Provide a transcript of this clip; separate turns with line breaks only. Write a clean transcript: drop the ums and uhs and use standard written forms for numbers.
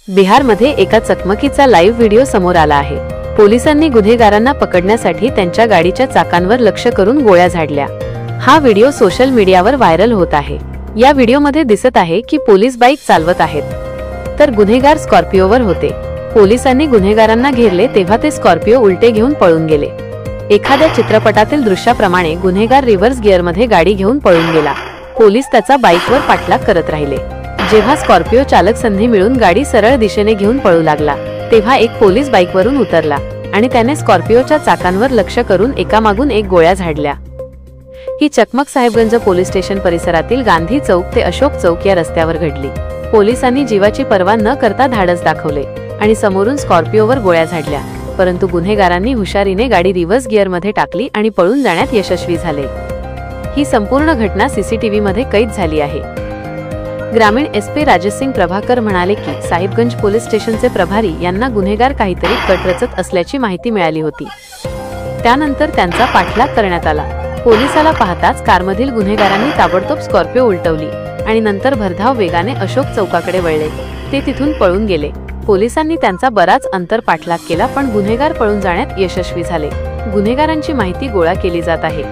बिहारमध्ये एका चकमकीचा live video समोर आला आहे। पोलिसांनी गुन्हेगारांना पकडण्यासाठी त्यांच्या गाडीच्या चाकांवर लक्ष करून गोळ्या झाडल्या। हा व्हिडिओ सोशल मीडियावर व्हायरल होत आहे। या व्हिडिओमध्ये दिसत आहे की पोलीस बाईक चालवत आहेत, तर गुन्हेगार स्कॉर्पिओवर होते। पोलिसांनी गुन्हेगारांना घेरले तेव्हा ते स्कॉर्पिओ उलटे घेऊन पळून गेले। एखाद्या चित्रपटातील दृश्याप्रमाणे गुन्हेगार रिव्हर्स गिअरमध्ये गाडी घेऊन पळून गेला। पोलीस त्याचा बाईकवर पाठलाग करत राहिले। जेव्हा स्कॉर्पिओ चालक संधी मिळून गाडी सरळ दिशेने घेऊन पळू लागला, तेव्हा एक पोलीस बाईकवरून उतरला आणि त्याने स्कॉर्पिओच्या चाकांवर लक्ष करून एकामागून एक गोळ्या झाडल्या। ही चकमक साहेबगंज पोलीस स्टेशन परिसरातील गांधी चौक ते अशोक चौक या रस्त्यावर घडली। पोलिसांनी जीवाची पर्वा न करता धाडस दाखवले आणि समोरून स्कॉर्पिओवर गोळ्या झाडल्या, परंतु गुन्हेगारांनी हुशारीने गाडी रिव्हर्स गिअरमध्ये टाकली आणि पळून जाण्यात यशस्वी झाले। ही संपूर्ण घटना सीसीटीव्ही मध्ये कैद झाली आहे। ग्रामीण एसपी राजेश सिंग प्रभाकर म्हणाले की साहिबगंज पोलीस स्टेशनचे प्रभारी यांना गुन्हेगार काहीतरी कट रचत असल्याची माहिती मिळाली होती। त्यानंतर त्यांचा पाठलाग करण्यात आला। पोलिसाला पाहताच कारमधील गुन्हेगारांनी ताबडतोब स्कॉर्पिओ उलटवली आणि नंतर भरधाव वेगाने अशोक चौकाकडे वळले। ते तिथून पळून गेले। पोलिसांनी त्यांचा बराच अंतर पाठलाग केला, पण गुन्हेगार पळून जाण्यात यशस्वी झाले। गुन्हेगारांची माहिती गोळा केली जात आहे।